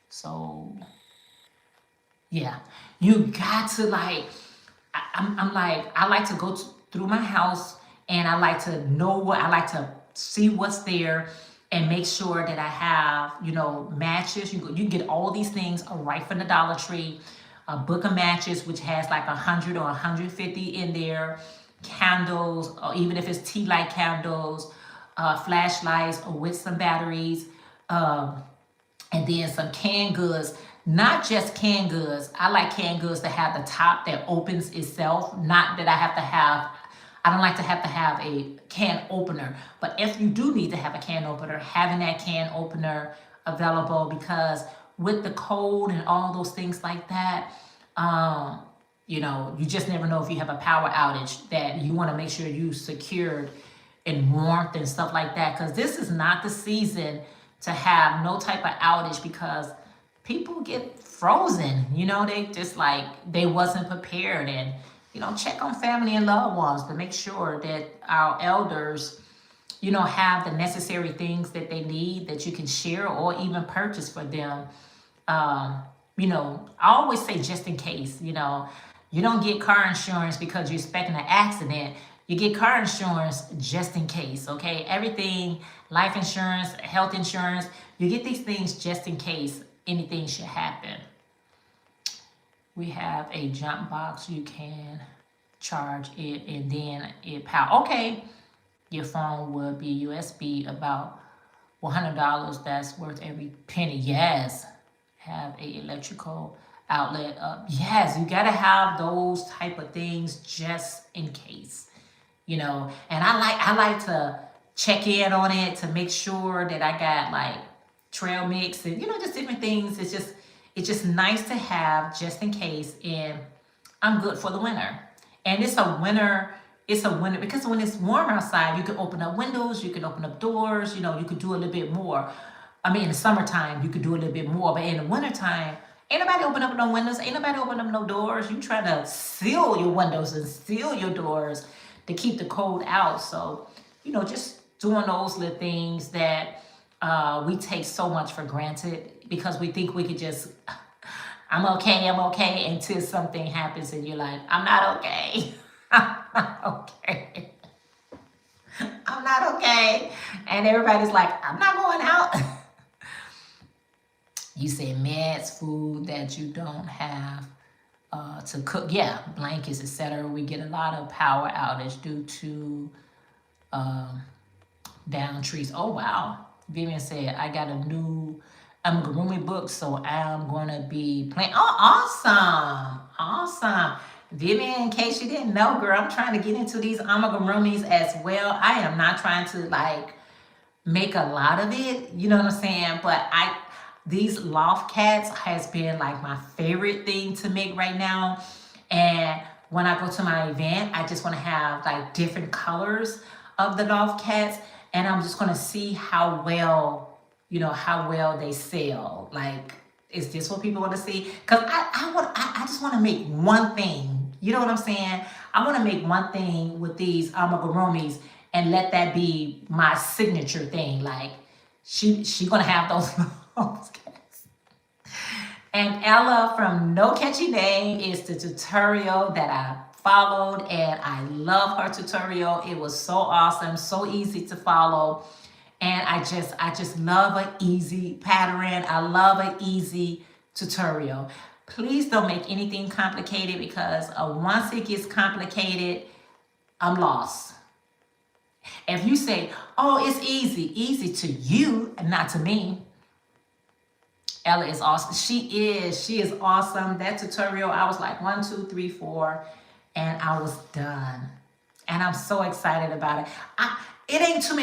So yeah, you got to I'm like, I like to go through my house and I like to know I like to see what's there and make sure that I have, matches. You get all these things right from the Dollar Tree. A book of matches, which has like 100 or 150 in there. Candles, or even if it's tea light candles, flashlights or with some batteries, and then some canned goods. Not just canned goods. I like canned goods to have the top that opens itself. Not that I don't like to have a can opener. But if you do need to have a can opener, having that can opener available, because with the cold and all those things like that, you just never know if you have a power outage, that you want to make sure you secured in warmth and stuff like that. Because this is not the season to have no type of outage, because people get frozen. They just they wasn't prepared. And check on family and loved ones to make sure that our elders, have the necessary things that they need that you can share or even purchase for them. I always say just in case, you don't get car insurance because you're expecting an accident. You get car insurance just in case, okay? Everything, life insurance, health insurance, you get these things just in case anything should happen. We have a jump box. You can charge it and then it power. Okay, your phone will be USB, about $100. That's worth every penny. Yes, have a electrical outlet up. Yes, you gotta have those type of things just in case. And I like to check in on it to make sure that I got like trail mix and just different things. It's just nice to have just in case, and I'm good for the winter. And it's a winter because when it's warm outside, you can open up windows, you can open up doors, you could do a little bit more. I mean, in the summertime, you could do a little bit more, but in the wintertime, ain't nobody open up no windows, ain't nobody open up no doors. You try to seal your windows and seal your doors to keep the cold out. So, just doing those little things that we take so much for granted because we think we could just, I'm okay, until something happens and you're like, I'm not okay. I'm not okay. I'm not okay. And everybody's like, I'm not going out. You say meds, food that you don't have to cook. Yeah, blankets, etc. We get a lot of power outage due to down trees. Oh, wow. Vivian said, I got a new amigurumi book, so I'm going to be playing. Oh, awesome. Vivian, in case you didn't know, girl, I'm trying to get into these amigurumis as well. I am not trying to make a lot of it, you know what I'm saying? But these loft cats has been like my favorite thing to make right now. And when I go to my event, I just want to have like different colors of the loft cats. And I'm just going to see how well they sell. Like, is this what people want to see? Because I just want to make one thing. You know what I'm saying? I want to make one thing with these amigurumis and let that be my signature thing. Like, she gonna have those cats. And Ella from No Catchy Name is the tutorial that I followed, and I love her tutorial. It was so awesome, so easy to follow. And I just love an easy pattern. I love an easy tutorial. Please don't make anything complicated because once it gets complicated, I'm lost. If you say, oh, it's easy to you and not to me. Ella is awesome. She is awesome. That tutorial, I was like 1, 2, 3, 4, and I was done. And I'm so excited about it. It ain't too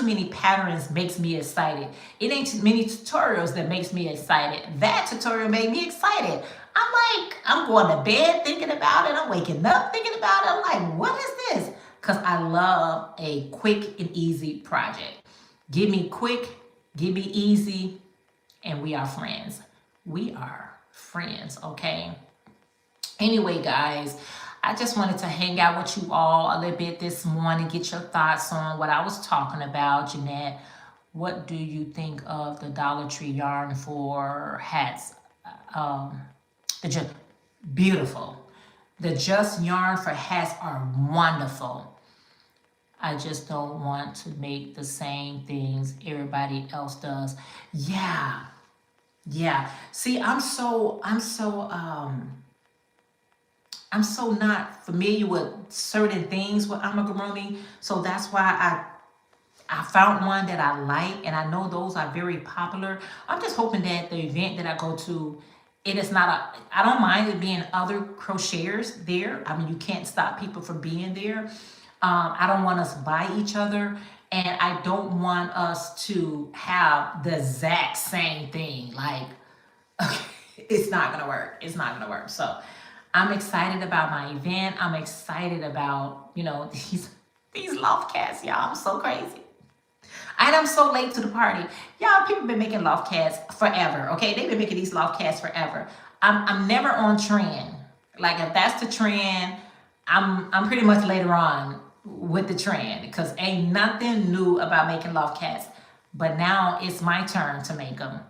many patterns makes me excited. It ain't too many tutorials that makes me excited. That tutorial made me excited. I'm going to bed thinking about it. I'm waking up thinking about it. I'm like, what is this? Because I love a quick and easy project. Give me quick, give me easy, and we are friends. We are friends, okay? Anyway, guys, I just wanted to hang out with you all a little bit this morning, get your thoughts on what I was talking about. Jeanette, what do you think of the Dollar Tree yarn for hats? Beautiful. The Just yarn for hats are wonderful. I just don't want to make the same things everybody else does. Yeah. See, I'm so not familiar with certain things with amigurumi, so that's why I found one that I like, and I know those are very popular. I'm just hoping that the event that I go to, I don't mind it being other crocheters there. I mean, you can't stop people from being there. I don't want us by each other, and I don't want us to have the exact same thing. Like, okay, it's not gonna work. So I'm excited about my event. I'm excited about, these loft cats, y'all. I'm so crazy. And I'm so late to the party. Y'all, people been making loft cats forever, okay? They've been making these loft cats forever. I'm never on trend. Like, if that's the trend, I'm pretty much later on with the trend, because ain't nothing new about making loft cats. But now it's my turn to make them.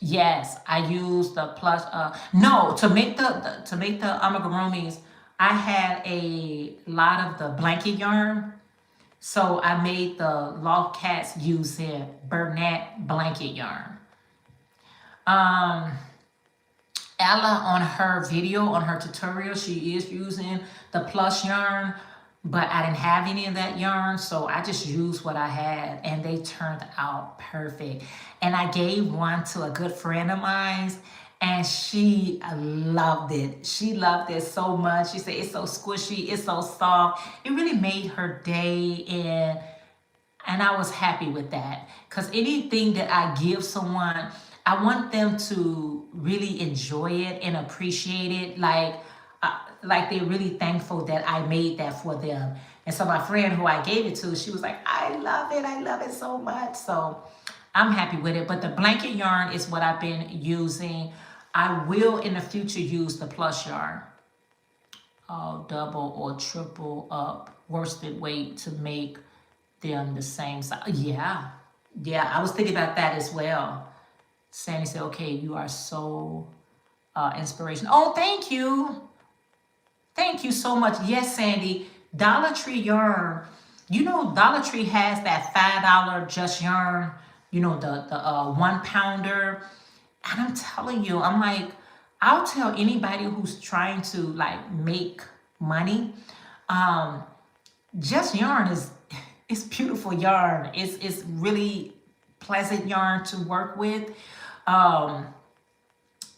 Yes, I use the plush. No, to make the amigurumis, I had a lot of the blanket yarn, so I made the loft cats using Bernat blanket yarn. Ella, on her video, on her tutorial, she is using the plush yarn, but I didn't have any of that yarn, so I just used what I had, and they turned out perfect. And I gave one to a good friend of mine, and she loved it. She loved it so much. She said it's so squishy, it's so soft. It really made her day, and I was happy with that. Because anything that I give someone, I want them to really enjoy it and appreciate it, like they're really thankful that I made that for them. And so my friend who I gave it to, she was like, I love it so much. So I'm happy with it. But the blanket yarn is what I've been using. I will in the future use the plush yarn, double or triple up worsted weight to make them the same size. Yeah, I was thinking about that as well. Sandy said, okay, you are so inspirational. Oh, thank you. Thank you so much. Yes, Sandy. Dollar Tree yarn. You know, Dollar Tree has that $5 just yarn, you know, the 1 pounder. And I'm telling you, I'm like, I'll tell anybody who's trying to like make money, just yarn it's beautiful yarn. It's really pleasant yarn to work with.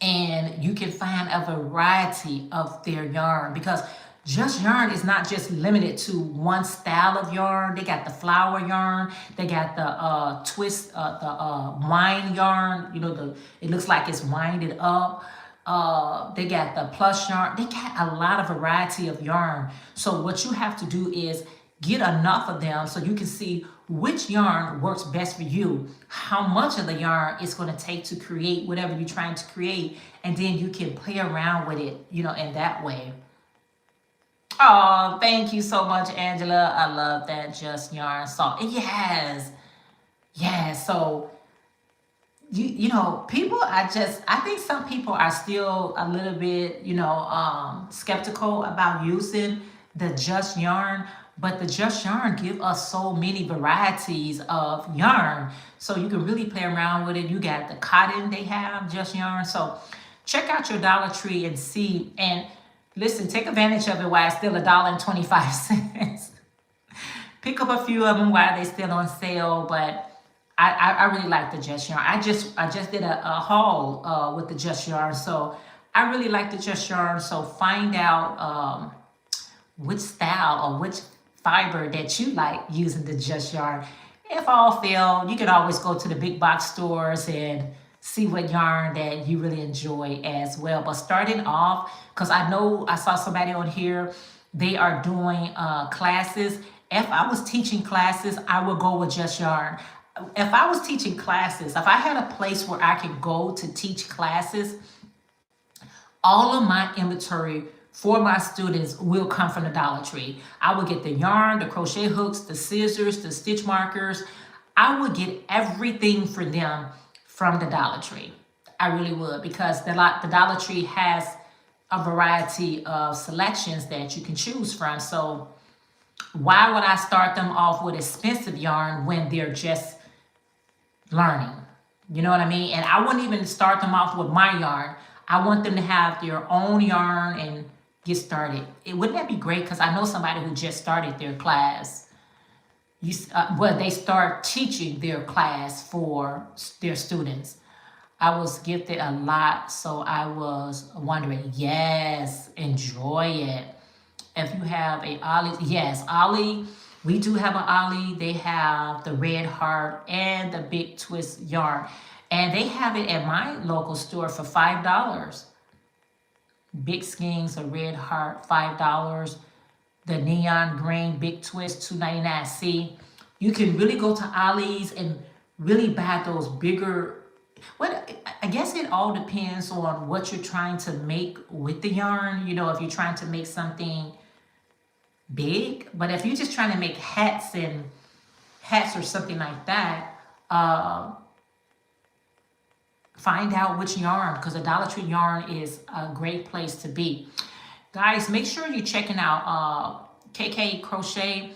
And you can find a variety of their yarn, because just yarn is not just limited to one style of yarn. They got the flower yarn, they got the twist, the wine yarn, you know, it looks like it's winded up. They got the plush yarn. They got a lot of variety of yarn. So what you have to do is get enough of them so you can see which yarn works best for you, how much of the yarn it's going to take to create whatever you're trying to create, and then you can play around with it, you know, in that way. Oh, thank you so much, Angela. I love that just yarn salt. Yes. So you know, people I think some people are still a little bit, you know, skeptical about using the just yarn. But the just yarn give us so many varieties of yarn. So you can really play around with it. You got the cotton they have, just yarn. So check out your Dollar Tree and see. And listen, take advantage of it while it's still $1.25. Pick up a few of them while they're still on sale. But I really like the just yarn. I just did a haul with the just yarn. So I really like the just yarn. So find out which style or which fiber that you like using the just yarn. If all fail, you can always go to the big box stores and see what yarn that you really enjoy as well. But starting off, because I know I saw somebody on here, they are doing classes. If I was teaching classes, I would go with just yarn. If I was teaching classes, if I had a place where I could go to teach classes, all of my inventory for my students will come from the Dollar Tree. I would get the yarn, the crochet hooks, the scissors, the stitch markers. I would get everything for them from the Dollar Tree. I really would, because the Dollar Tree has a variety of selections that you can choose from. So why would I start them off with expensive yarn when they're just learning? You know what I mean? And I wouldn't even start them off with my yarn. I want them to have their own yarn and get started. Wouldn't that be great? Because I know somebody who just started their class. They start teaching their class for their students. I was gifted a lot, so I was wondering, yes, enjoy it. If you have a Ollie, yes, Ollie, we do have an Ollie. They have the red heart and the big twist yarn. And they have it at my local store for $5. Big skeins, a red heart, $5. The neon green big twist, $2.99. See, you can really go to Ollie's and really buy those bigger. I guess it all depends on what you're trying to make with the yarn. You know, if you're trying to make something big. But if you're just trying to make hats or something like that, find out which yarn, because a Dollar Tree yarn is a great place to be. Guys, make sure you're checking out KK Crochet.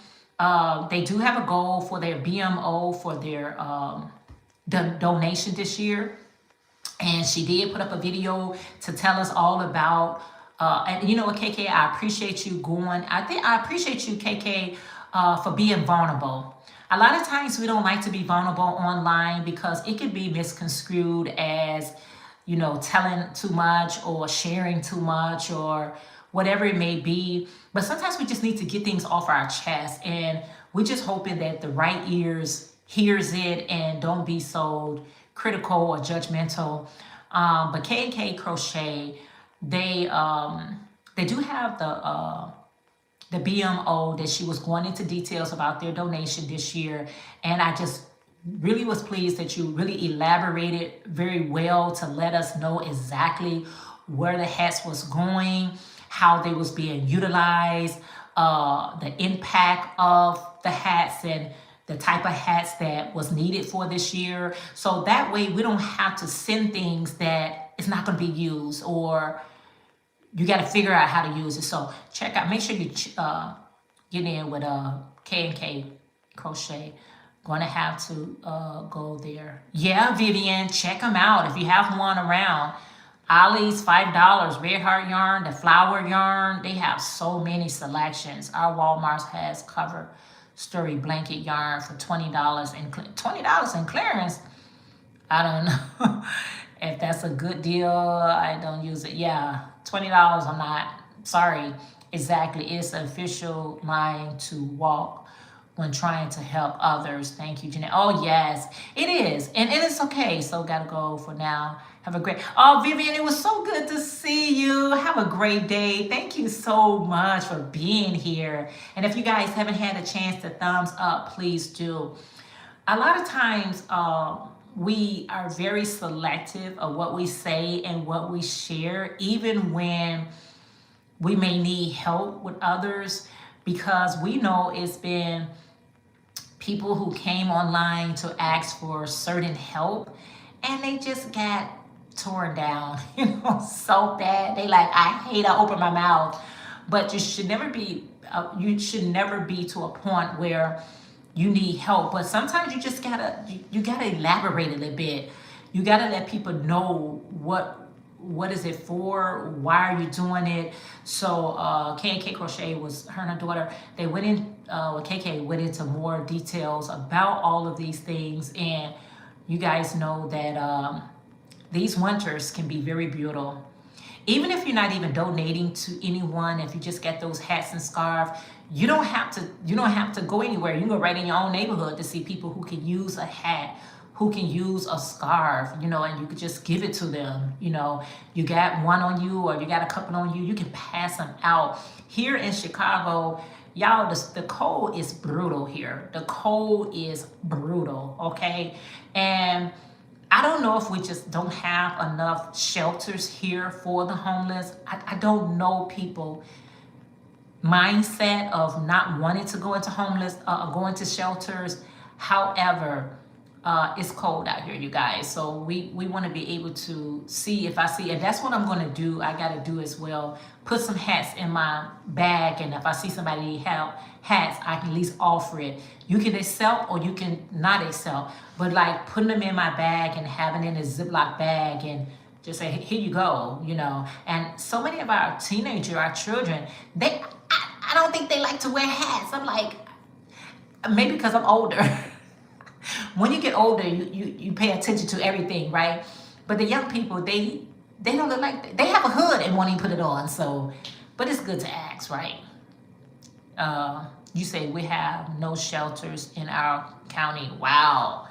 They do have a goal for their BMO for their donation this year. And she did put up a video to tell us all about, and you know what, KK, I appreciate you going. I appreciate you, KK, for being vulnerable. A lot of times we don't like to be vulnerable online because it could be misconstrued as, you know, telling too much or sharing too much or whatever it may be. But sometimes we just need to get things off our chest, and we're just hoping that the right ears hears it and don't be so critical or judgmental. But K&K Crochet, they do have the BMO that she was going into details about their donation this year. And I just really was pleased that you really elaborated very well to let us know exactly where the hats was going, how they was being utilized, the impact of the hats, and the type of hats that was needed for this year. So that way we don't have to send things that is not going to be used, or you got to figure out how to use it. So check out, make sure you get in with K&K Crochet. Going to have to go there. Yeah, Vivian, check them out if you have one around. Ollie's $5, Red Heart yarn, the flower yarn. They have so many selections. Our Walmart has cover story blanket yarn for $20 and $20 in clearance. I don't know if that's a good deal. I don't use it. Yeah, $20. I'm not sorry. Exactly, it's the official line to walk when trying to help others. Thank you, Jeanette. Oh yes, it is, and it's okay. So gotta go for now. Have a great, oh Vivian, it was so good to see you. Have a great day. Thank you so much for being here. And if you guys haven't had a chance to thumbs up, please do. A lot of times we are very selective of what we say and what we share, even when we may need help with others, because we know it's been people who came online to ask for certain help and they just got torn down, you know, so bad. They like, I hate I open my mouth. But you should never be to a point where you need help. But sometimes you just gotta elaborate a little bit. You gotta let people know what is it for, why are you doing it. So K&K Crochet was, her and her daughter, they went in, KK went into more details about all of these things. And you guys know that these winters can be very brutal. Even if you're not even donating to anyone, if you just get those hats and scarves, you don't have to go anywhere. You can go right in your own neighborhood to see people who can use a hat, who can use a scarf, you know, and you could just give it to them. You know, you got one on you or you got a couple on you, you can pass them out. Here in Chicago, y'all, the cold is brutal here. The cold is brutal, okay? And I don't know if we just don't have enough shelters here for the homeless. I don't know people mindset of not wanting to go into go into shelters. However, it's cold out here, you guys. So we want to be able to see if I see, and that's what I'm going to do. I got to do as well. Put some hats in my bag, and if I see somebody need help, hats, I can at least offer it. You can accept or you can not accept, but like putting them in my bag and having it in a Ziploc bag and just say, here you go, you know. And so many of our our children, I don't think they like to wear hats. I'm like, maybe because I'm older. When you get older, you pay attention to everything, right? But the young people, they don't look like they have a hood and won't even put it on. So, but it's good to ask, right? You say we have no shelters in our county. Wow,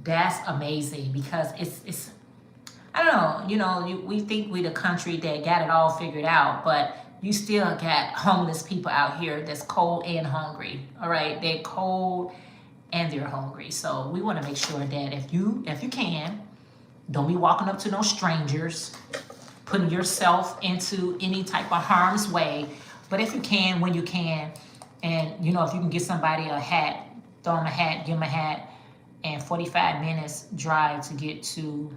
that's amazing, because it's I don't know, you know, we think we the country that got it all figured out, but you still got homeless people out here that's cold and hungry. All right, they're cold and they're hungry. So we want to make sure that if you can, don't be walking up to no strangers, putting yourself into any type of harm's way. But if you can, when you can, And, you know, if you can get somebody a hat, throw them a hat, give them a hat, and 45 minutes drive to get to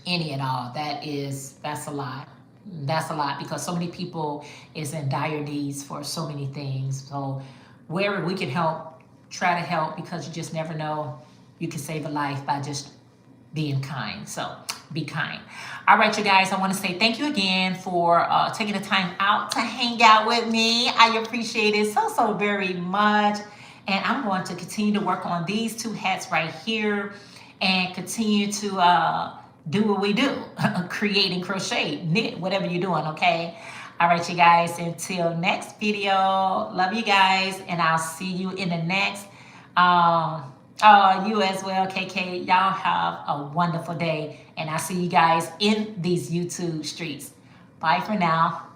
any and all, that's a lot. That's a lot, because so many people is in dire needs for so many things. So wherever we can help, try to help, because you just never know. You can save a life by just being kind. So be kind. All right, you guys, I want to say thank you again for taking the time out to hang out with me. I appreciate it so very much. And I'm going to continue to work on these two hats right here and continue to do what we do. Create and crochet, knit, whatever you're doing, okay? All right, you guys, until next video. Love you guys, and I'll see you in the next. You as well, KK. Y'all have a wonderful day, and I'll see you guys in these YouTube streets. Bye for now.